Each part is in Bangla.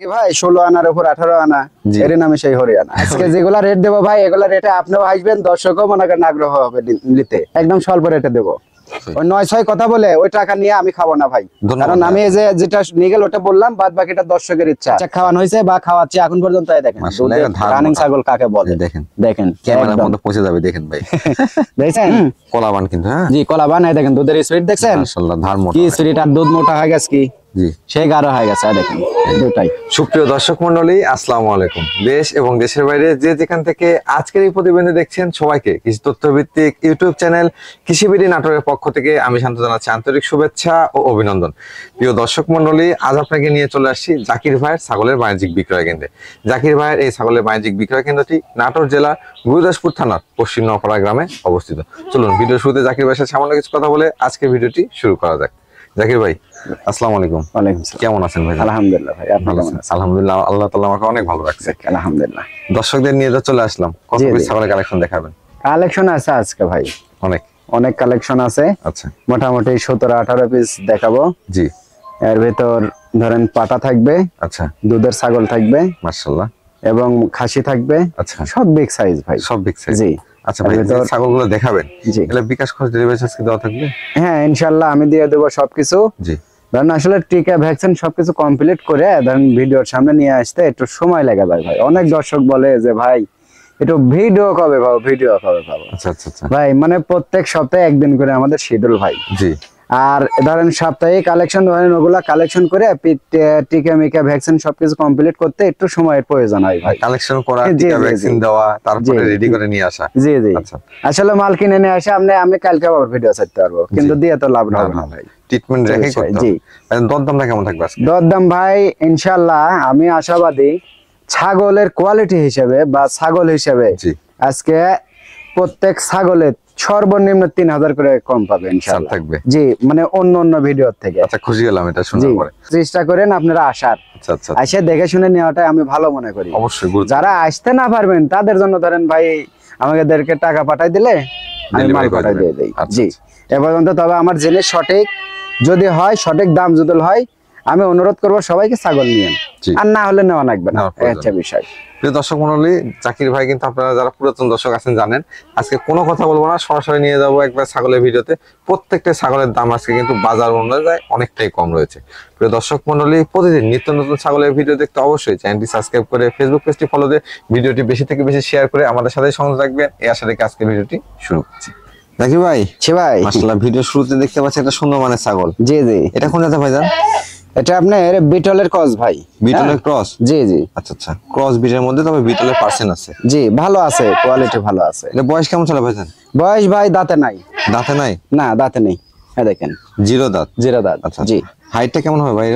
ভাই 16 আনার উপর 18 আনা এর নামে সেই হরিয়ানা। আজকে যেগুলা রেট দেবো ভাই, এগুলা রেটে আপনিও আসবেন, দর্শকও মনে করেন আগ্রহ হবে নিতে। একদম স্বল্প রেটে দেবো। ওই 9-6 কথা বলে ওই টাকা নিয়ে আমি খাবো না ভাই, কারণ আমি এই যে যেটা নিয়ে গেল ওটা বললাম, বাদ বাকিটা দর্শকের ইচ্ছা। খাওয়ানো হয়েছে বা খাওয়াচ্ছি এখন পর্যন্ত। দেখেন রানিং ছাগল কাকে বলে, দেখেন দেখেন ক্যামেরার মধ্যে পৌঁছে যাবে। দেখেন ভাই, দেখছেন কলাবান কিন্তু। হ্যাঁ জি, কলাবান। এই দেখেন দুধের স্পিড দেখছেন, মাশাআল্লাহ, ধার মোটা কি স্পিড। আর দুধ মোটা হয়ে গেছে কি, জি সেই গাঢ় হয়ে গেছে। দেখেন দুটাই। সুপ্রিয় দর্শক মন্ডলী, আসসালামু আলাইকুম। দেশ এবং দেশের বাইরে যে যেখান থেকে আজকের এই প্রতিবেদন দেখছেন, সবাইকে কৃষি তথ্যভিত্তিক ইউটিউব চ্যানেল কৃষিবিডি নাটোরের পক্ষ থেকে আমি শান্ত জানাচ্ছি আন্তরিক শুভেচ্ছা ও অভিনন্দন। প্রিয় দর্শক মন্ডলী, আজ আপনাকে নিয়ে চলে আসছি জাকির ভাইয়ের ছাগলের বাণিজ্যিক বিক্রয় কেন্দ্রে। জাকির ভাইয়ের এই ছাগলের বাণিজ্যিক বিক্রয় কেন্দ্রটি নাটোর জেলার গুরুদাসপুর থানার পশ্চিম নওপাড়া গ্রামে অবস্থিত। চলুন ভিডিও শুরুতে জাকির ভাইয়ের সাথে সামান্য কিছু কথা বলে আজকের ভিডিওটি শুরু করা যাক। জাকির ভাই, আসসালামু আলাইকুম। ওয়ালাইকুম আসসালাম। কেমন আছেন ভাই? আলহামদুলিল্লাহ ভাই, আপনি কেমন আছেন? আলহামদুলিল্লাহ, আল্লাহ তাআলা আমাকে অনেক ভালো রাখছে। আলহামদুলিল্লাহ। দর্শকদের নিয়ে চলে আসলাম, কত পিস ছাগলের কালেকশন দেখাবেন? কালেকশন আছে আজকে ভাই, অনেক অনেক কালেকশন আছে। আচ্ছা, মোটামুটি 17-18 পিস দেখাবো। জি, এর ভিতর ধরেন পাটা থাকবে, আচ্ছা, দুধের ছাগল থাকবে মাশাআল্লাহ, এবং খাসি থাকবে। আচ্ছা, সব বিগ সাইজ ভাই, সব বিগ সাইজ। জি। আচ্ছা ভাই, যে ছাগলগুলো দেখাবেন, জি, এগুলা বিকাশ খরচ ডেলিভারি চার্জ কি দেওয়া থাকবে? হ্যাঁ ইনশাআল্লাহ আমি দিয়ে দেবো সবকিছু। জি, ধরেন আসলে টিকা ভ্যাকসিন সবকিছু কমপ্লিট করে ধরেন ভিডিওর সামনে নিয়ে আসতে একটু সময় লাগে যায় ভাই। অনেক দর্শক বলে যে ভাই একটু ভিডিও কবে পাবো, ভিডিও কবে পাবো। আচ্ছা আচ্ছা আচ্ছা ভাই মানে প্রত্যেক সপ্তাহে একদিন করে আমাদের শিডিউল ভাই। জি। আর ধরেন সাপ্তাহিক কালেকশন, ধরেন ওগুলা কালেকশন করে টিকা মিকা ভ্যাকসিন সবকিছু কমপ্লিট করতে একটু সময়ের প্রয়োজন হয় ভাই। কালেকশন করা, টিকা ভ্যাকসিন দেওয়া, তারপরে রেডি করে নিয়ে আসা। জি জি। আচ্ছা, আসলে মাল কিনে নিয়ে আসে আমি কালকে আবার ভিডিও ছাড়তে পারবো, কিন্তু দিয়ে তো লাভ হবে না ভাই। ট্রিটমেন্ট রেখে করতে হবে। জি। দরদামটা কেমন থাকবে আজকে? দরদাম ভাই ইনশাআল্লাহ আমি আশাবাদী, ছাগলের কোয়ালিটি হিসেবে বা ছাগল হিসেবে আজকে প্রত্যেক ছাগলের সর্বনিম্ন 3000 করে কম পাবে ইনশাআল্লাহ থাকবে। জি, মানে অন্য ভিডিও থেকে। আচ্ছা, খুশি হলাম এটা শোনার পরে। চেষ্টা করেন আপনারা আসার। আচ্ছা আচ্ছা, এসে দেখে শুনে নেওয়াটাই আমি ভালো মনে করি। অবশ্যই। যারা আসতে না পারবেন তাদের জন্য ধরেন ভাই আমাদেরকে টাকা পাঠাই দিলে আমি মাল পাঠাই দিয়ে দেই। জি, এ পর্যন্ত। তবে আমার জিনিস সঠিক যদি হয়, সঠিক দাম যদি হয়, আমি অনুরোধ করবো সবাইকে ছাগল নিয়েন, আর না হলে নেওয়া লাগবে না, একটা বিষয়। প্রিয় দর্শক মন্ডলী, জাকির ভাই কিন্তু আপনারা যারা পুরাতন দর্শক আছেন জানেন, আজকে কোনো কথা বলবো না, সরাসরি নিয়ে যাবো একবার ছাগলের ভিডিওতে। প্রত্যেকটা ছাগলের দাম আজকে কিন্তু বাজার অনুযায়ী অনেকটাই কম রয়েছে। প্রিয় দর্শক মন্ডলী, প্রতিদিন নিত্য নতুন ছাগলের ভিডিও দেখতে অবশ্যই চ্যানেলটি সাবস্ক্রাইব করে ফেসবুক পেজটি ফলো দিয়ে ভিডিওটি বেশি থেকে বেশি শেয়ার করে আমাদের সাথে সংযোগ রাখবেন। এই আশা রেখে আজকে ভিডিওটি শুরু করছি। জাকির ভাই, ভাই মাশাআল্লাহ, ভিডিও শুরুতে দেখতে পাচ্ছি একটা সুন্দর মানের ছাগল। জি জি। এটা কোন জাতের ভাইজান? এটা আপনার বিটলের ক্রস ভাই। বিটলের ক্রস? জি জি। আচ্ছা আচ্ছা, ক্রস বিটের মধ্যে তবে বিটলের পার্সেন্ট আছে। জি, ভালো আছে, কোয়ালিটি ভালো আছে। এটা বয়স কেমন চলে ভাইজান? বয়স ভাই দাঁতে নাই। দাঁতে নাই? না, দাঁতে নেই। হ্যাঁ দেখেন, জিরো দাঁত। জিরো দাঁত। আচ্ছা জি। হাইটটা কেমন হবে ভাই?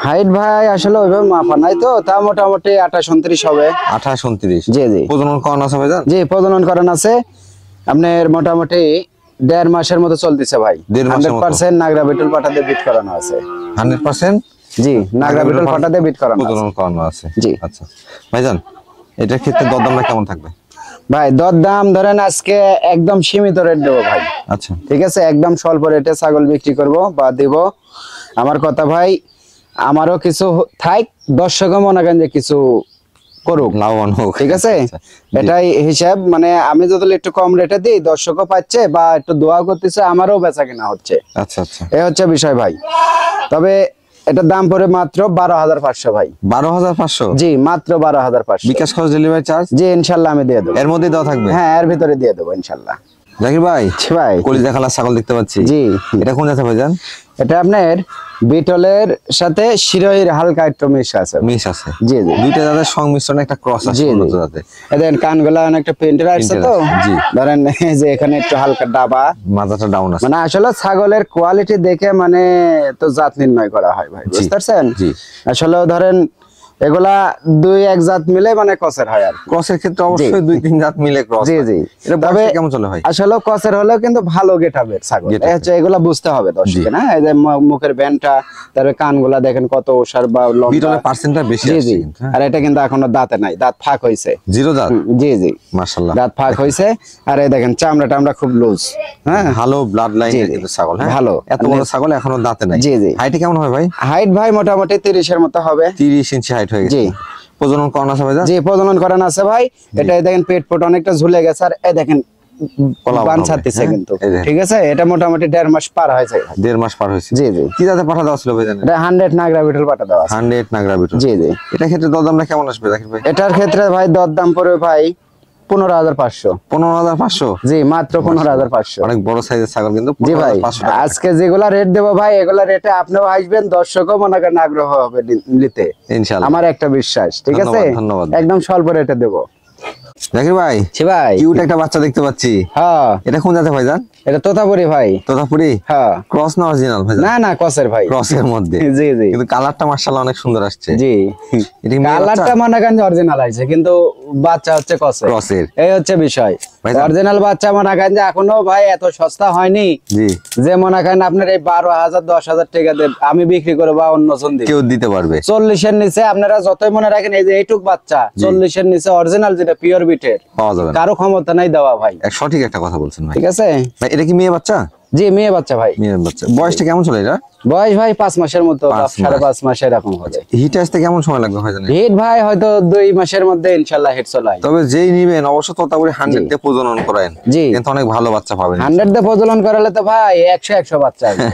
হাইট ভাই আসলে ওইভাবে মাপা নাই তো, তা মোটামুটি 28-29 হবে। 28-29? জি জি। প্রজনন করানো আছে ভাইজান? জি, প্রজনন করানো আছে। আপনার মোটামুটি 1.5 মাসের মতো চলতেছে ভাই। 100% নাগরা বিটল পাঠা দিয়ে বিট করানো আছে। 100%? জি, নাগরা বিটল পাঠা দিয়ে বিট করানো আছে, প্রজনন করানো আছে। জি। আচ্ছা ভাইজান, এটার ক্ষেত্রে দরদামটা কেমন থাকবে? ভাই দরদাম ধরেন আজকে একদম সীমিত রেট দেবো ভাই। আচ্ছা, ঠিক আছে, একদম স্বল্প রেটে ছাগল বিক্রি করব বা দেব। আমার কথা ভাই, আমারও কিছু থাক, দর্শকও মনে করেন যে কিছু করুক, লাভবান হোক। ঠিক আছে, এটাই হিসাব। মানে আমি যদি একটু কম রেটে দিই, দর্শকও পাচ্ছে বা একটু দোয়া করতেছে, আমারও বেচা কিনা হচ্ছে। আচ্ছা আচ্ছা, এই হচ্ছে বিষয় ভাই। তবে এটার দাম পড়ে মাত্র 12500 ভাই। 12500? জি, মাত্র 12500। বিকাশ খরচ, ডেলিভারি চার্জ? জি ইনশাআল্লাহ আমি দিয়ে দেবো। এর মধ্যে দেওয়া থাকবে? হ্যাঁ, এর ভিতরে দিয়ে দেবো ইনশাআল্লাহ। জাকির ভাই, ভাই কলিজা কালার ছাগল দেখতে পাচ্ছি। জি। এটা কোন জাতের ভাইজান? এটা আপনার বিটলের সাথে শিরোহির হালকা একটু মিশ আছে। মিশ আছে? জি জি। দুইটা জাতের সংমিশ্রণে একটা ক্রস আছে। এদের কানগুলা অনেকটা পেন্টের আসছে তো। জি। ধরেন যে এখানে একটু হালকা ডাবা, মাথাটা ডাউন আছে। মানে আসলে ছাগলের কোয়ালিটি দেখে মানে তো জাত নির্ণয় করা হয় ভাই, বুঝতে পারছেন? জি। আসলে ধরেন এগুলা 2-1 জাত মিলে মানে ক্রসের হয়। আর ক্রসের ক্ষেত্রে অবশ্যই 2-3 জাত মিলে ক্রস। জি জি। এটা তবে কেমন চলে ভাই? আসলে ক্রসের হলেও কিন্তু ভালো গেটআপের ছাগল। এই হচ্ছে, এগুলা বুঝতে হবে দর্শক না। এই যে মুখের ব্যান্ডটা, তার কানগুলা দেখেন কত ওসার বা লম্বা। বিটলের পার্সেন্টটা বেশি আছে। জি জি। আর এটা কিন্তু এখনো দাঁতে নাই, দাঁত ফাঁক হইছে। জিরো দাঁত? জি জি। মাশাআল্লাহ, দাঁত ফাঁক হইছে। আর এই দেখেন চামড়া খুব লুজ। হ্যাঁ, ভালো ব্লাড লাইনের কিন্তু ছাগল। হ্যাঁ, ভালো। এত বড় ছাগল এখনো দাঁতে নাই। জি জি। হাইট কেমন হবে ভাই? হাইট ভাই মোটামুটি 30 এর মতো হবে। 30 ইঞ্চি হাইট হাইট হয়ে জি। গেছে। প্রজনন করানো আছে ভাইজান? জি প্রজনন করানো আছে ভাই। এটা দেখেন পেট ফোট অনেকটা ঝুলে গেছে, আর এই দেখেন কলা বান হবে, ছাড়তেছে হ্যাঁ? কিন্তু, এই দেখেন। ঠিক আছে। এটা মোটামুটি 1.5 মাস পার হয়েছে। 1.5 মাস পার হয়েছে। জি জি। কি জাতে পাঠা দেওয়া ছিল ভাইজান? এটা 100 নাগরা বিটল পাটা দেওয়া আছে। 100 নাগরা বিটল। জি জি। এটা ক্ষেত্রে দরদামটা কেমন আসবে জাকির ভাই? এটার ক্ষেত্রে ভাই দরদাম পড়বে ভাই 15,500। 15,500? জি মাত্র 15,500। অনেক বড় সাইজের ছাগল কিন্তু। জি ভাই 15,500 টাকা। আজকে যেগুলা রেট দেবো ভাই, এগুলা রেটে আপনিও আসবেন, দর্শকও মনে করেন আগ্রহ হবে নিতে, ইনশাআল্লাহ। আমার একটা বিশ্বাস, ঠিক আছে। ধন্যবাদ, ধন্যবাদ। একদম স্বল্প রেটে দেবো। জাকির ভাই, জি ভাই। কিউট একটা বাচ্চা দেখতে পাচ্ছি। হ্যাঁ এটা কোন জাতের ভাইজান? এটা তোতাপুরি ভাই। তোতাপুরি? হ্যাঁ। ক্রস না অরিজিনাল ভাইজান? না না কসের ভাই। ক্রসের মধ্যে। জি জি। কিন্তু কালারটা মাশাআল্লাহ অনেক সুন্দর আসছে। জি এটা কি মেয়ে কালারটা বাচ্চা? মনে করেন অরিজিনাল আছে, কিন্তু বাচ্চা হচ্ছে কসের। ক্রসের। এই হচ্ছে বিষয়। ভাইজান। অরিজিনাল বাচ্চা মনে করেন যে এখনো ভাই এত সস্তা হয়নি, জি। যে মনে করেন আপনার এই 12,000 10,000 টাকা দিয়ে আমি বিক্রি করবো বা অন্য জন দিবে। কেউ দিতে পারবে। 40-এর নিচে আপনারা যতই মনে রাখেন, এই যে এইটুক বাচ্চা 40-এর নিচে অরিজিনাল যেটা পিওর বিটের পাওয়া যাবে না। কারো ক্ষমতা নাই দেওয়া ভাই, সঠিক একটা কথা বলছেন ভাই। ঠিক আছে। ভাই এটা কি মেয়ে বাচ্চা? জি মেয়ে বাচ্চা ভাই। মেয়ে বাচ্চা। বয়সটা কেমন চলে এটা? বয়স ভাই 5 মাসের মতো, 5 মাস। 5.5 মাস এরকম হবে। হিট আসতে কেমন সময় লাগবে ভাইজান? হিট ভাই হয়তো 2 মাসের মধ্যে ইনশাআল্লাহ হিট চলে আসবে। তবে যেই নিবেন অবশ্য তোতাপুরি 100 দিয়ে প্রজনন করায়েন। জি। কিন্তু অনেক ভালো বাচ্চা পাবেন। 100 দিয়ে প্রজনন করালে তো ভাই 100 বাচ্চা আসবে।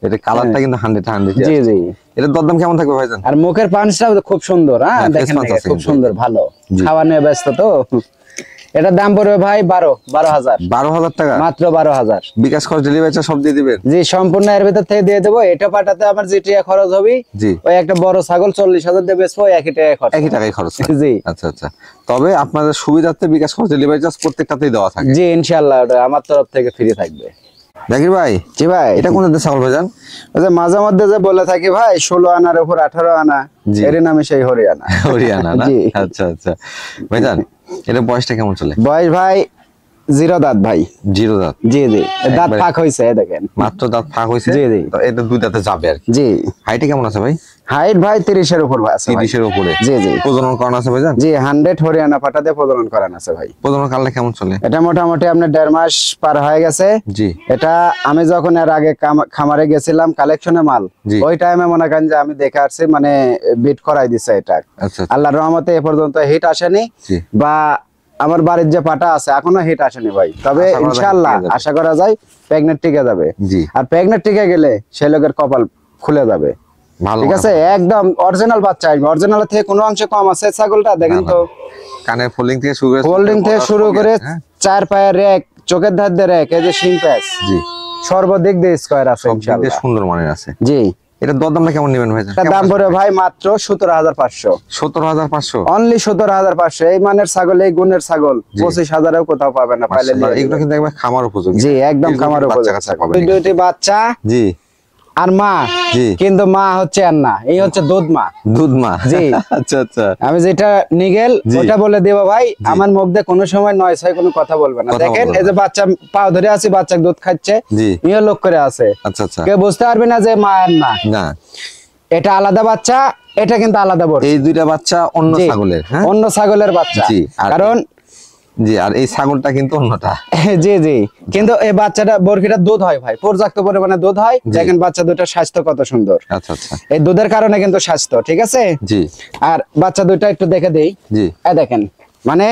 এটা কালারটা কিন্তু 100 জি জি। এটার দরদাম কেমন থাকবে ভাইজান? আর মুখের পাঞ্চটাও খুব সুন্দর, হ্যাঁ হ্যাঁ, দেখেন face punch আছে খুব কিন্তু। সুন্দর, ভালো। জি। খাওয়া নিয়ে ব্যস্ত তো। এটার দাম পড়বে ভাই 12,000। 12,000 টাকা? মাত্র 12,000। বিকাশ খরচ ডেলিভারি চার্জ সব দিয়ে দিবেন? জি সম্পূর্ণ এর ভিতর থেকে দিয়ে দেবো। এটা পাঠাতে আমার যে টাকা খরচ হবে, জি। ওই একটা বড় ছাগল 40,000 দিয়ে বেচবো, একই টাকা খরচ। একই টাকায় খরচ হয়? জি। আচ্ছা আচ্ছা। তবে আপনাদের সুবিধার্থে বিকাশ খরচ ডেলিভারি চার্জ প্রত্যেকটাতেই দেওয়া থাকে। জি ইনশাআল্লাহ ওটা আমার তরফ থেকে ফ্রি থাকবে। জাকির ভাই, জি ভাই। এটা কোন জাতের ছাগল ভাইজান? ওই যে মাঝে মধ্যে যে বলে থাকি ভাই 16 আনার উপর 18 আনা, জি। এর নামে সেই হরিয়ানা। হরিয়ানা না? জি। আচ্ছা আচ্ছা। ভাইজান এটা বয়সটা কেমন চলে? বয়স ভাই 0 দাঁত ভাই। 0 দাঁত? জি জি। দাঁত একবারে- ফাঁক হয়েছে দেখেন। মাত্র দাঁত ফাঁক হয়েছে? জি, জি। তো এটা 2 দাঁতে যাবে আর কি। জি। হাইটে কেমন আছে ভাই? হাইট ভাই 30-এর উপর আছে ভাই। 30-এর উপরে? জি জি। প্রজনন করানো আছে ভাইজান? জি 100 হরিয়ানা পাটাতে প্রজনন করানো আছে ভাই। প্রজনন কালটা কেমন চলে? এটা মোটামুটি আপনার 1.5 মাস পার হয়ে গেছে। জি। এটা আমি যখন এর আগে খামারে গেছিলাম কালেকশনে মাল, জি। ওই টাইমে মনে করেন যে আমি দেখে আসছি, মানে বিট করাই দিছে এটা। আচ্ছা। আল্লাহর রহমতে এ পর্যন্ত হিট আসেনি, জি। বা আমার বাড়ির যে পাটা আছে এখনো হিট আসেনি ভাই। তবে আশা করা যায় ইনশাআল্লাহ টিকে যাবে। আশা করা যায় প্রেগনেন্ট টিকে যাবে। জি। আর প্রেগনেন্ট টিকে গেলে সেই লোকের কপাল খুলে যাবে, ভালো। ঠিক আছে। একদম অরিজিনাল বাচ্চা আসবে, অরিজিনাল থেকে কোনো অংশে কম আছে ছাগলটা দেখেন তো। কানের ফোল্ডিং থেকে শুরু করে হোল্ডিং থেকে শুরু করে হ্যাঁ? 4 পায়ের রেক, চোখের ধার দিয়ে রেক, এই যে শিং প্যাচ, জি। সর্বদিক দিয়ে স্কয়ার আছে সব দিক দিয়ে ইনশাআল্লাহ। সুন্দর মানের আছে। জি। এটা দরদামটা কেমন নেবেন ভাইজান? এটার দাম পড়ে ভাই মাত্র 17,500। 17,500? অনলি 17,500। এই মানের ছাগল, এই গুণের ছাগল 25,000-এও কোথাও পাবেন না, পাইলে মাশাআল্লাহ, নিয়ে এগুলো নেবেন। কিন্তু একবার খামার উপযোগী। জি একদম এগুলো খামার কিন্তু উপরে বাচ্চা কাচ্চা পাবেন এখানে। দুইটি বাচ্চা জি। আর মা, জি। কিন্তু মা হচ্ছে আর না, এই হচ্ছে দুধ মা। দুধ মা? জি। আচ্ছা আচ্ছা। আমি যেটা নিগেল জি। ওটা বলে দেবো ভাই, আমার মুখ দিয়ে কোনো সময় 9-6 কোনো কথা বলবে না। কথা দেখেন বলবে এই যে বাচ্চা পাও ধরে আছে, বাচ্চা দুধ খাচ্ছে, জি। ইয়ে লোক করে আছে, আচ্ছা আচ্ছা। কেউ বুঝতে পারবে না যে মা আর না। না, এটা আলাদা বাচ্চা, এটা কিন্তু আলাদা বড়। এই দুইটা বাচ্চা অন্য জি, ছাগলের, হ্যাঁ? অন্য ছাগলের বাচ্চা। জি, আর কারণ জি, আর এই ছাগলটা কিন্তু অন্যটা। জি জি, কিন্তু এই বাচ্চাটা বরকিটা দুধ হয় ভাই, পর্যাপ্ত পরিমাণে দুধ হয়। জি। দেখেন বাচ্চা দুটার স্বাস্থ্য কত সুন্দর। আচ্ছা আচ্ছা। এই দুধের কারণে কিন্তু স্বাস্থ্য, ঠিক আছে। জি। আর বাচ্চা দুইটা একটু দেখে দেই। জি। এই দেখেন মানে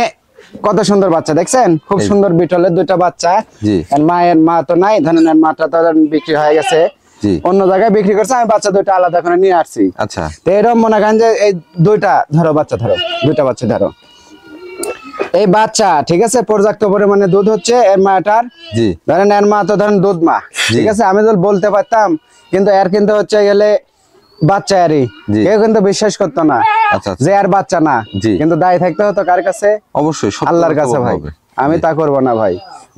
কত সুন্দর বাচ্চা, দেখছেন খুব এই- সুন্দর বিটলের দুইটা বাচ্চা। জি। আর মায়ের মা তো নাই, ধরেন এর মাটা তো বিক্রি হয়ে গেছে, জি। অন্য জায়গায় বিক্রি করছে, আমি বাচ্চা দুইটা আলাদা করে নিয়ে আসছি। আচ্ছা। তো এরকম মনে করেন যে এই দুইটা ধরো বাচ্চা, ধরো দুইটা বাচ্চা ধরো, এই বাচ্চা ঠিক আছে পর্যাপ্ত পরিমাণে দুধ হচ্ছে এর মাটার। জি। ধরেন এর মা তো ধরেন দুধ মা, ঠিক আছে, আমি যদি বলতে পারতাম, কিন্তু এর কিন্তু হচ্ছে গেলে বাচ্চা এরই, জি। কেউ কিন্তু বিশ্বাস করতো না আচ্ছা আচ্ছা। যে আর বাচ্চা না। জি। কিন্তু দায় থাকতে হতো কার কাছে? অবশ্যই সত্য আল্লাহর কথা কাছে বলতে ভাই। হবে। আমি জি। তা করবো না ভাই।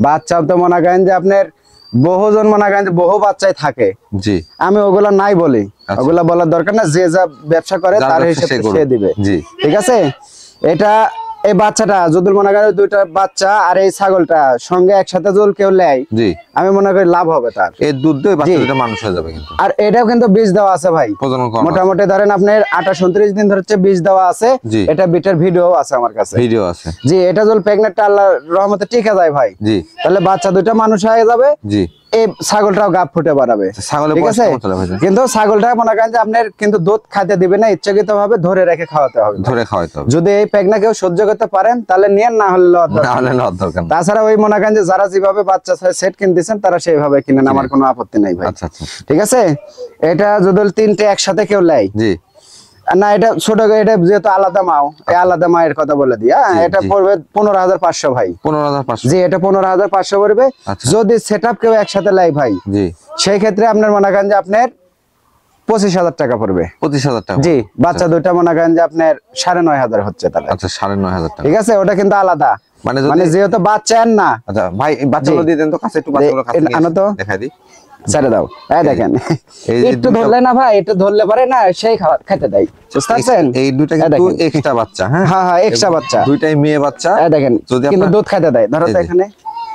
বাচ্চাও তো মনে করেন যে আপনার বহুজন মনে করেন যে বহু বাচ্চাই থাকে, জি। আমি ওগুলা নাই বলি, আচ্ছা। ওগুলা বলার দরকার না, যে যা ব্যবসা করে যার তার ব্যবসা হিসেবে সে করবে। সে দিবে। জি। ঠিক আছে। এটা এই বাচ্চাটা যদি মনে করেন দুইটা বাচ্চা আর এই ছাগলটা সঙ্গে একসাথে যদি কেউ নেয়, জি। আমি মনে করি লাভ হবে তার। এর দুধ দিয়ে বাচ্চা জি। দুটো মানুষ হয়ে যাবে কিন্তু। আর এটাও কিন্তু বীজ দেওয়া আছে ভাই, প্রজনন করানো আছে। মোটামুটি ধরেন আপনার 28-29 দিন ধরে হচ্ছে বীজ দেওয়া আছে। জি। এটা বিটের ভিডিও আছে আমার কাছে। ভিডিও আছে। জি, এটা যদি প্রেগনেন্টটা আল্লাহর রহমতে টিকে যায় ভাই, জি। তাহলে বাচ্চা দুইটা মানুষ হয়ে যাবে। জি। এই ছাগলটাও গাব ফুটে বাড়াবে, ছাগলের ঠিক বয়স আছে। কেমন চলে ভাইজান? কিন্তু ছাগলটা মনে করেন যে আপনার কিন্তু দুধ খাইতে দিবে না, ইচ্ছাকৃত ভাবে ধরে রেখে খাওয়াতে হবে। ধরে খাওয়াইতে হবে, যদি এই প্যাগনা কেউ সহ্য করতে পারেন তাহলে নিয়েন, না হলে লওয়ার দরকার না হলে নেই। নেওয়ার দরকার নেই। তাছাড়া ওই মনে করেন যে যারা যেভাবে বাচ্চা সেট কিনতেছেন তারা সেইভাবে কিনেন, আমার কোনো আপত্তি নাই ভাই, আচ্ছা আচ্ছা, ঠিক আছে। এটা যদি তিনটে একসাথে কেউ নেয়, জি না এটা ছোট, এটা যেহেতু আলাদা মাও, এই আলাদা মায়ের কথা বলে দিই, হ্যাঁ, জি, এটা জি। পড়বে 15,500 ভাই। 15,500, জি, এটা 15,500 পড়বে। আচ্ছা। যদি সেট আপ কেউ একসাথে লাই ভাই, জি সেই ক্ষেত্রে আপনার মনে করেন যে আপনার 25,000 টাকা পড়বে। 25,000 টাকা। জি, বাচ্চা দুইটা মনে করেন যে আপনার 9,500 হচ্ছে তাহলে, আচ্ছা 9,500 টাকা। ঠিক আছে। ওটা কিন্তু আলাদা, মানে যদি মানে যেহেতু বাচ্চা আর না। আচ্ছা ভাই এই বাচ্চাগুলো জি। দিয়ে দেন তো কাছে, একটু বাচ্চাগুলো কাছে নিয়ে আনো তো। আসেন, দেখাই দিই। ছেড়ে দাও, এই দেখেন, এই যে একটু দুটো- ধরলে না ভাই, একটু ধরলে পারে না সেই খাবার খেতে দেয়, বুঝতে পারছেন। এই দুইটা এই কিন্তু দেখেন। এক্সট্রা বাচ্চা, হ্যাঁ হ্যাঁ হ্যাঁ, এক্সট্রা বাচ্চা, দুইটাই মেয়ে বাচ্চা। এই দেখেন, যদি কিন্তু আপনার- দুধ খাইতে দেয়, ধরো এই তো যে। এখানে।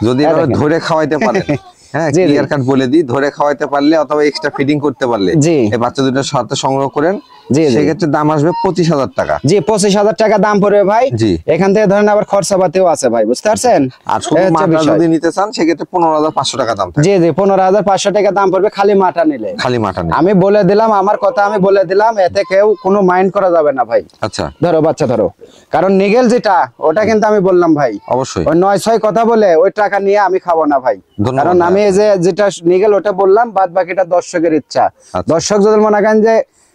যদি এই এভাবে দেখেন। ধরে খাওয়াইতে পারেন, হ্যাঁ জি, জি। ক্লিয়ার কাট বলে দিই, ধরে খাওয়াইতে পারলে অথবা এক্সট্রা ফিডিং করতে পারলে জি। এই বাচ্চা দুটোর সাথে সংগ্রহ করেন, জি, জি। সেক্ষেত্রে দাম আসবে 25,000 টাকা। জি, 25,000 টাকা দাম পড়বে ভাই। জি। এখান থেকে ধরেন আবার খরচাপাতিও আছে ভাই, বুঝতে পারছেন। আর শুধু এই হচ্ছে মাটা বিষয়। যদি নিতে চান সেক্ষেত্রে 15,500 টাকা দাম থাকে, জি জি, 15,500 টাকা দাম পড়বে খালি মাটা নিলে। খালি মাটা নেই। আমি বলে দিলাম, আমার কথা আমি বলে দিলাম, এতে কেউ কোনো মাইন্ড করা যাবে না ভাই। আচ্ছা ধরো বাচ্চা ধরো, কারণ নিগেল যেটা ওটা কিন্তু আমি বললাম ভাই, অবশ্যই, ওই 9-6 কথা বলে ওই টাকা নিয়ে আমি খাবো না ভাই। ধন্যবাদ কারণ ভাই। আমি এই যে যেটা নিগেল ওটা বললাম, বাদ বাকিটা দর্শকের ইচ্ছা। আচ্ছা। দর্শক যদি মনে করেন যে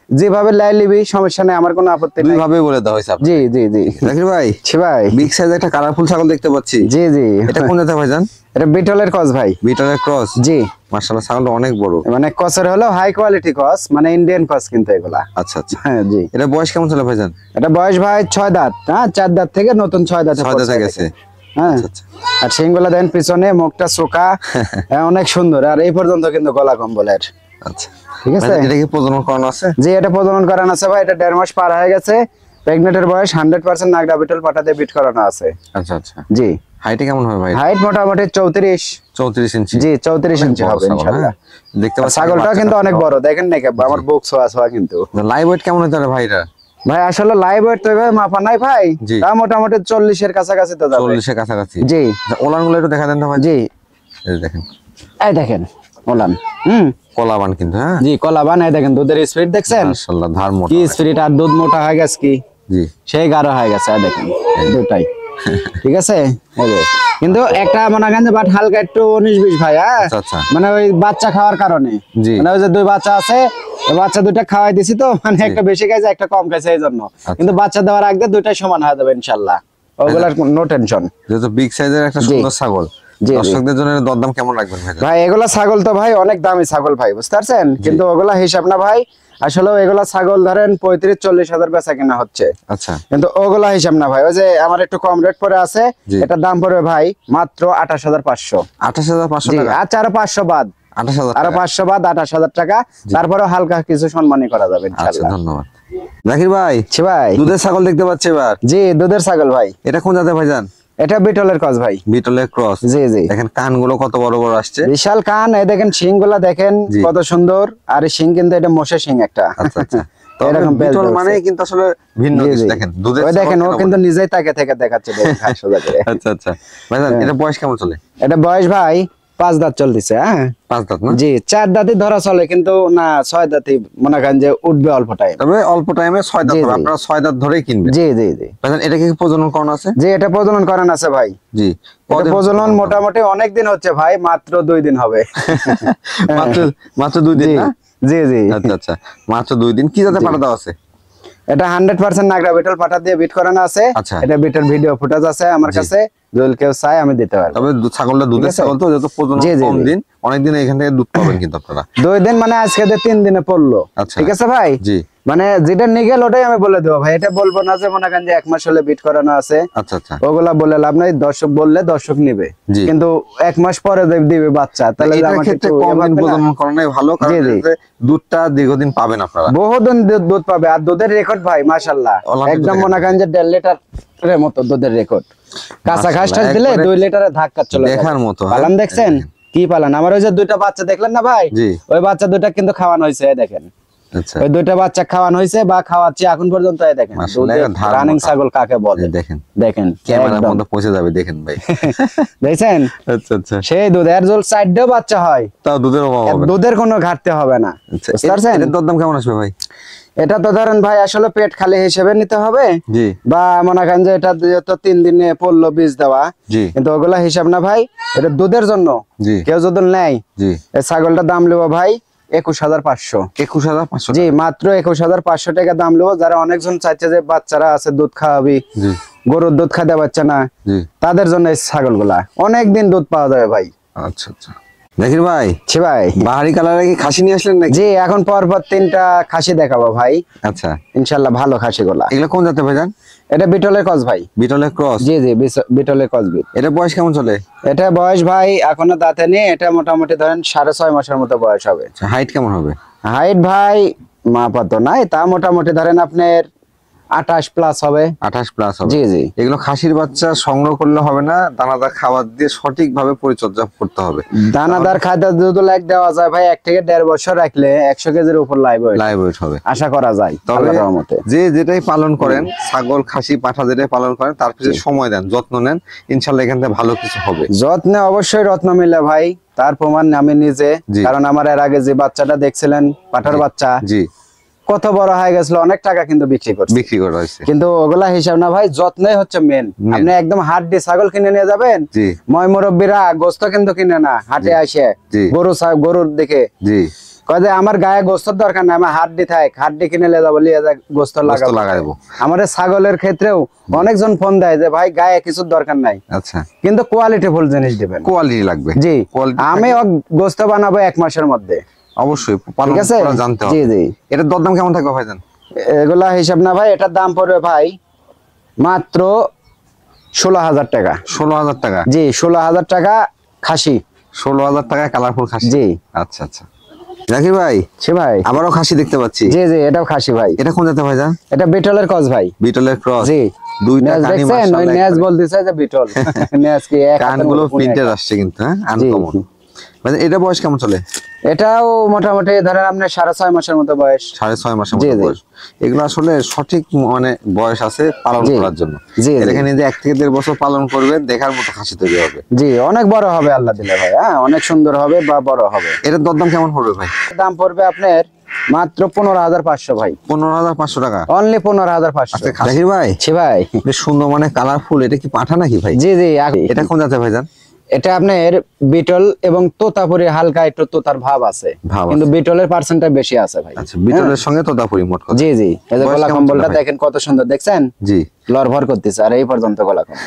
যেভাবে লাই লিবি, সমস্যা নেই, আমার কোনো আপত্তি দুই নেই। ভাবে বলে দেওয়া হয়েছে আপনাকে। জি জি জি, জাকির ভাই ছি ভাই। বিগ সাইজ একটা কালারফুল ছাগল দেখতে পাচ্ছি, জি জি, এটা কোন জাতের ভাইজান? এটা বিটলের কস ভাই। বিটলের ক্রস, জি, মাশাআল্লাহ ছাগলটা অনেক বড়। মানে কসের হলো হাই কোয়ালিটি কস, মানে ইন্ডিয়ান কস কিন্তু এগুলা। আচ্ছা আচ্ছা, হ্যাঁ জি। এটা বয়স কেমন ছিল ভাইজান? এটা বয়স ভাই 6 দাঁত, হ্যাঁ 4 দাঁত থেকে নতুন 6 দাঁতে 6 দাঁতে গেছে। হ্যাঁ। আচ্ছা, আচ্ছা। আর সিংগুলা দেন পিছনে, মুখটা চোখা, হ্যাঁ, অনেক সুন্দর। আর এই পর্যন্ত কিন্তু গলা কম্বলের, আচ্ছা ঠিক আছে। ভাইজান, এটা কি প্রজনন করানো আছে? জি, এটা প্রজনন করানো আছে ভাই, এটা 1.5 মাস পার হয়ে গেছে। প্রেগনেন্টের বয়স 100% নাগরা বিটল পাটা দিয়ে বিট করানো আছে। আচ্ছা আচ্ছা, জি, হাইটে কেমন হবে ভাই? হাইট মোটামুটি 34। 34 ইঞ্চি। জি, 34 ইঞ্চি বড় হবে ছাগল, ইনশাআল্লাহ। হ্যাঁ। দেখতে আর পাচ্ছি ছাগলটা কিন্তু অনেক বড়, দেখেন নাকি আমার বুক ছোঁয়া ছোঁয়া কিন্তু। লাইভ ওয়েট কেমন হতে পারে ভাই এটা? ভাই আসলে লাইভ ওয়েট তো এভাবে মাপা নাই ভাই, জি। তা মোটামুটি 40 এর কাছাকাছি তো যাবে। 40 এর কাছাকাছি। জি ওলান গুলো একটু দেখা দেন তো ভাই। জি, এই যে দেখেন এই দেখেন ওলান, কলাবান কিন্তু, হ্যাঁ জি কলা বানাই দেখেন, দুধের স্পিড দেখছেন মাশাআল্লাহ, ধার মোটা। কি স্পিড, আর দুধ মোটা হয়ে গেছে কি, জি সেই গাঢ় হয়ে গেছে, এই দেখেন দুটাই, ঠিক আছে। এই যে, কিন্তু একটা মনে করেন যে বাট হালকা একটু 19-20 ভাই, হ্যাঁ আচ্ছা, আচ্ছা। মানে ওই বাচ্চা খাওয়ার কারণে, জি। মানে ওই যে 2 বাচ্চা আছে, ওই বাচ্চা দুইটা খাওয়াই দিছি তো, মানে একটা বেশি খাইছে একটা কম খাইছে এই জন্য। কিন্তু বাচ্চা দেওয়ার আগে দুইটাই সমান হয়ে যাবে ইনশাআল্লাহ, ওগুলার নো টেনশন। যেহেতু বিগ সাইজের একটা জি। সুন্দর ছাগল, জি, জি। দর্শকদের জন্য এর দরদাম কেমন রাখবেন ভাই? ভাই এগুলা ছাগল তো ভাই অনেক দামি ছাগল ভাই, বুঝতে পারছেন, কিন্তু ওগুলা হিসাব না ভাই। আসলে এগুলা ছাগল ধরেন 35-40 হাজার বেচা কিনা হচ্ছে, আচ্ছা কিন্তু ওগুলা হিসাব না ভাই। ওই যে আমার একটু কম রেট পরে আছে, জি। এটার দাম পড়বে ভাই মাত্র 28,500। 28,500 জি, টাকা। আচ্ছা আরো 500 বাদ, 28,000 আরো টাকা। 500 বাদ 28,000 টাকা, তারপরে হালকা কিছু সম্মানী করা যাবে আচ্ছা ইনশাআল্লাহ। ধন্যবাদ জাকির ভাই। ছি ভাই, দুধের ছাগল দেখতে পাচ্ছি এবার, জি দুধের ছাগল ভাই, এটা কোন জাতের ভাইজান? এটা বিটলের কস ভাই। বিটলের ক্রস। জি জি, দেখেন কানগুলো কত বড় বড় আসছে। বিশাল কান, এই দেখেন শিং গুলা দেখেন জি। কত সুন্দর। আর এই শিং কিন্তু এটা মোষের শিং একটা, আচ্ছা আচ্ছা, তবে এরকম বেল বিটল ধরছে। মানে কিন্তু আসলে ভিন্ন জি, কিছু। জি। দেখেন দুধের ওই ছাগল দেখেন ও কেন কিন্তু বলে? নিজেই তাকে থেকে দেখাচ্ছে, দেখেন হাত সোজা করে। আচ্ছা আচ্ছা ভাইজান, এটা বয়স কেমন চলে? এটা বয়স ভাই 5 দাঁত চলতেছে, হ্যাঁ 5 দাঁত না? জি, 4 দাঁতই ধরা চলে, কিন্তু না 6 দাঁতই মনে করেন যে উঠবে অল্প টাইম। তবে অল্প টাইমে 6 দাঁত জি, হবে, জি। আপনারা 6 দাঁত ধরেই কিনবেন। জি জি জি ভাইজান, এটা কি প্রজনন করানো আছে? জি, এটা প্রজনন করান আছে ভাই। জি, এটা কদিন প্রজনন মোটামুটি অনেক দিন হচ্ছে ভাই, মাত্র 2 দিন হবে। মাত্র মাত্র 2 দিন জি না? জি জি, আচ্ছা আচ্ছা, মাত্র 2 দিন। কি জাতের পাঠা দেওয়া আছে? এটা 100% নাগরা বিটল পাটা দিয়ে বিট করানো আছে। আচ্ছা। এটা বিটের ভিডিও ফুটেজ আছে আমার জি। কাছে, যদি কেউ চায় আমি দিতে পারবো। তবে ছাগলটা দুধের ঠিক আছে? ছাগল তো, যেহেতু প্রজনন জি, জি, কম জি। দিন, অনেক দিন এখান থেকে দুধ পাবেন কিন্তু আপনারা। 2 দিন মানে আজকে 3 দিনে পড়লো, আচ্ছা। ঠিক আছে ভাই। জি মানে যেটা নিগেল ওটাই আমি বলে দেবো ভাই, এটা বলবো না যে মনে করেন যে 1 মাস হলে বিট করানো আছে, আচ্ছা আচ্ছা, ওগুলা বলে লাভ নাই। দর্শক বললে দর্শক নিবে, জি। কিন্তু 1 মাস পরে দিবে বাচ্চা, তাহলে এটার আমাকে ক্ষেত্রে একটু কম দিন ভাববে না? প্রজনন করানোই ভালো, কারণ জি, জি। এতে দুধটা দীর্ঘদিন পাবেন আপনারা। বহুদিন দুধ পাবে। আর দুধের রেকর্ড ভাই মাশাআল্লাহ, অলাম একদম কিন্তু মনে করেন যে 1.5 লিটারের মতো দুধের রেকর্ড। কাঁচা ঘাস টাস দিলে একবারে 2 লিটারে ধাক্কা চলে যাবে। দেখার মতো, হ্যাঁ। পালান দেখছেন কি পালান? আমার ওই যে 2টা বাচ্চা দেখলেন না ভাই, জি। ওই বাচ্চা 2টা কিন্তু খাওয়ানো হয়েছে, এই দেখেন আচ্ছা ওই দুইটা বাচ্চা খাওয়ানো হয়েছে বা খাওয়াচ্ছি এখন পর্যন্ত। এই দেখেন মাশাআল্লাহ, এটা ধার রানিং মোটা। ছাগল কাকে বলে, এই দেখেন দেখেন ক্যামেরার একদম। মধ্যে পৌঁছে যাবে, দেখেন ভাই। দেখছেন আচ্ছা আচ্ছা, সেই দুধ এর জল সাইডেও বাচ্চা হয়, তাও দুধের অভাব হবে না। দুধের কোনো ঘাটতি হবে না। আচ্ছা, বুঝতে পারছেন? এটার দরদাম কেমন আসবে ভাই? এটা তো ধরেন ভাই আসলে পেট খালি হিসেবে নিতে হবে, জি বা মনে করেন যে এটা তো 3 দিনে পড়লো বীজ দেওয়া, জি কিন্তু ওগুলা হিসাব না ভাই, এটা দুধের জন্য। জি কেউ যদি নেয় জি, এই ছাগলটার দাম নেবো ভাই 21,500। 21,500 জি মাত্র 21,500 টাকা দাম নেবো। যারা অনেকজন চাইছে যে বাচ্চারা আছে দুধ খাওয়াবি, জি গরুর দুধ খাইতে পারছে না, জি। তাদের জন্য এই ছাগলগুলা অনেক দিন দুধ পাওয়া যাবে ভাই। আচ্ছা আচ্ছা, জাকির ভাই ছি ভাই, বাহারি কালারে কি খাসি নিয়ে আসলেন নাকি? জি এখন পর 3টা খাসি দেখাবো ভাই, আচ্ছা, ইনশাল্লাহ ভালো খাসি গুলা। এগুলো কোন জাতের ভাইজান? এটা বিটলের কস ভাই। বিটলের ক্রস? জি জি বিটলের কস বিট। এটা বয়স কেমন চলে? এটা বয়স ভাই এখনো দাঁতে নেই, এটা মোটামুটি ধরেন 6.5 মাসের মতো বয়স হবে। হাইট কেমন হবে? হাইট ভাই মাপাত নাই, তা মোটামুটি ধরেন আপনার 28 প্লাস হবে। 28 প্লাস হবে? জি জি। এগুলো খাসির বাচ্চা সংগ্রহ করলে হবে না, দানাদার খাবার দিয়ে সঠিকভাবে পরিচর্যা করতে হবে। দানাদার খাদ্য দুধ লাইক দেওয়া যায় ভাই, 1 থেকে 1.5 বছর রাখলে 100 কেজির উপর লাইভ লাইভ ওয়েট হবে আশা করা যায় তবে আল্লাহর রহমতে। যে যেটাই পালন করেন, ছাগল খাসি পাঠা যেটাই পালন করেন, তার পিছনে সময় দেন, যত্ন নেন, ইনশাল্লাহ এখান থেকে ভালো কিছু হবে। যত্নে অবশ্যই রত্ন মিলে ভাই, তার প্রমাণ আমি নিজে। জি। কারণ আমার এর আগে যে বাচ্চাটা দেখছিলেন পাঠার বাচ্চা, জি, কত বড় হয়ে গেছিল, অনেক টাকা কিন্তু বিক্রি করছে। বিক্রি করা হয়েছে। কিন্তু ওগুলা হিসাব না ভাই, যত্নই হচ্ছে মেন। আপনি একদম হাড্ডি ছাগল কিনে নিয়ে যাবেন, জি ময় মুরব্বীরা গোস্ত কিন্তু কিনে না, হাটে আসে জি। গরুর দিকে জি, কয় যে আমার গায়ে গোস্তর দরকার নাই, আমার হাড্ডি থাক, হাড্ডি কিনে নিয়ে যাবো, লিয়ে যা গোস্ত গোস্ত লাগাবো। লাগাইবো। আমাদের ছাগলের ক্ষেত্রেও অনেকজন ফোন দেয় যে ভাই গায়ে কিছুর দরকার নাই, আচ্ছা, কিন্তু কোয়ালিটি ফুল জিনিস দিবেন। কোয়ালিটি লাগবে। জি Quality আমি গোস্ত বানাবো 1 মাসের মধ্যে। অবশ্যই পালন ঠিক আছে? করা জানতে জি হবে। জি। এটার দরদাম কেমন থাকবে ভাইজান? এগুলা হিসাব না ভাই, এটার দাম পড়বে ভাই মাত্র 16,000 টাকা। 16,000 টাকা? জি 16,000 টাকা খাসি। 16,000 টাকায় কালারফুল খাসি? জি। আচ্ছা আচ্ছা, জাকির ভাই ছি ভাই। আবারও খাসি দেখতে পাচ্ছি। জি জি এটাও খাসি ভাই। এটা কোন জাতের ভাইজান? এটা বিটলের কস ভাই। বিটলের ক্রস? জি। দুইটা নেজ কানি দেখছেন, ওই মাশাআল্লাহ নেজ একবারে। বলতেছে যে বিটল। নেজ কি এক হাতের কানগুলো মধ্যে প্রিন্টেড পুনে আসছে কিন্তু, হ্যাঁ জি। আনকমন। মানে এটা বয়স কেমন চলে? এটাও মোটামুটি ধরেন আপনার 6.5 মাসের মতো বয়স। 6.5 মাসের জি, মতো জি। বয়স। এগুলো আসলে সঠিক মানে বয়স আছে পালন জি। করার জন্য। জি, জি। এখানে যে 1 থেকে 1.5 বছর পালন করবেন, দেখার মতো খাসি তৈরি হবে। জি অনেক বড় হবে আল্লাহ দিলে ভাই, হ্যাঁ অনেক সুন্দর হবে বা বড় হবে। এটার দরদাম কেমন পড়বে ভাই? দাম পড়বে আপনার মাত্র 15,500 ভাই। 15,500 টাকা? অনলি 15,500। জাকির ভাই ছি ভাই। বেশ সুন্দর, মানে কালারফুল। এটা কি পাঠা নাকি ভাই? জি জি এটা কোন জাতের ভাইজান? এটা আপনার বিটল এবং তোতাপুরি, হালকা একটু তোতার ভাব আছে, ভাব কিন্তু বিটলের পার্সেন্টটা বেশি আছে ভাই। আচ্ছা, বিটলের সঙ্গে তোতাপুরি মোট কথা। জি জি এই যে বয়স গলা কেমন কম্বলটা ছিল ভাই? দেখেন কত সুন্দর, দেখছেন জি। লড়ভর করতেছে, আর এই পর্যন্ত গলা কম্বল।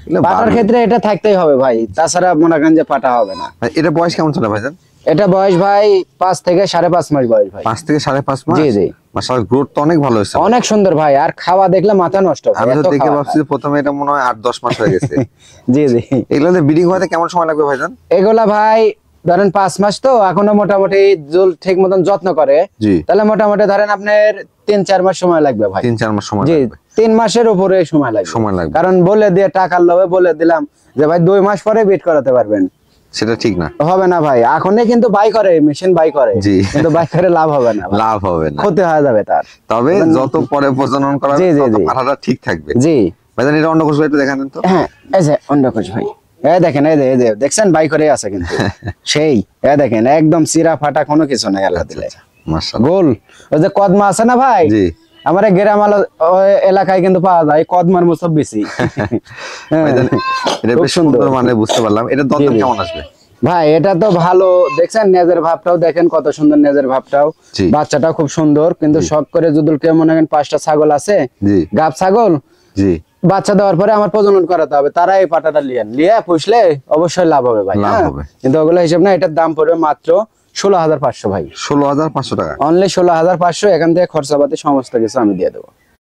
এগুলো পাটার বারো- ক্ষেত্রে এটা থাকতেই হবে ভাই, তাছাড়া মনে করেন যে পাটা হবে না। ভাই, এটা বয়স কেমন চলে ভাইজান? এটা বয়স ভাই 5 থেকে 5.5 মাস বয়স ভাই। 5 থেকে 5.5 মাস? জি, জি। মাশাআল্লাহ, গ্রোথ তো অনেক ভালো হয়েছে। অনেক সুন্দর ভাই, আর খাওয়া দেখলে মাথা নষ্ট ভাই, আমি তো এত দেখে খাওয়া ভাবছি যে প্রথমে এটা মনে হয় 8-10 মাস হয়ে গেছে। খায়। জি জি এগুলোতে ব্রিডিং হতে কেমন সময় লাগবে ভাইজান? এগুলা ভাই ধরেন 5 মাস তো এখনো মোটামুটি জল ঠিক মতন যত্ন করে, জি। তাহলে মোটামুটি ধরেন আপনার 3-4 মাস সময় লাগবে ভাই। 3-4 মাস সময় জি লাগবে। 3 মাসের উপরে সময় লাগবে। সময় লাগবে। কারণ বলে দিয়ে টাকার লোভে বলে দিলাম যে ভাই 2 মাস পরে বিট করাতে পারবেন, সেটা ঠিক না। হবে না ভাই। এখনই কিন্তু বাই করে, মেশিন বাই করে, জি। কিন্তু বাই করে লাভ হবে না ভাই। লাভ হবে না। ক্ষতি হয়ে যাবে তার। তবে যত পরে প্রজনন করা জি, জি, তত জি। পাঠাটা ঠিক থাকবে। জি ভাইজান এটা অন্ডকোষ একটু দেখান দেন তো। হ্যাঁ এই যে অন্ডকোষ ভাই, এই দেখেন, এই যে দেখছেন বাই করে আছে কিন্তু সেই, এই দেখেন একদম চিরা ফাটা কোনো কিছু নাই আল্লাহ দিলে। মাশাআল্লাহ। গোল ওই যে কদমা আছে না ভাই, জি। আমার এই গ্রাম এলাকায় কিন্তু পাওয়া যায় কদমার মতো বেশি। ভাইজান এটা খুব বেশ সুন্দর, মানে বুঝতে পারলাম। এটা দরদাম জি, জি। কেমন আসবে? ভাই এটা তো ভালো, দেখছেন নেজের ভাবটাও দেখেন কত সুন্দর, নেজের ভাবটাও, জি। বাচ্চাটাও খুব সুন্দর। কিন্তু শখ করে যদি কেউ মনে করেন 5টা ছাগল আছে, জি গাব ছাগল, জি, বাচ্চা দেওয়ার পরে আমার প্রজনন করাতে হবে, তারা এই পাটাটা লিয়ে পুষলে অবশ্যই লাভ হবে ভাই। লাভ হ্যাঁ? হবে। কিন্তু ওগুলো হিসেব না, এটার দাম পড়বে মাত্র 16,500 ভাই। 16,500 টাকা? অনলি 16,500। এখান থেকে খরচাপাতি সমস্ত কিছু আমি দিয়ে দেবো।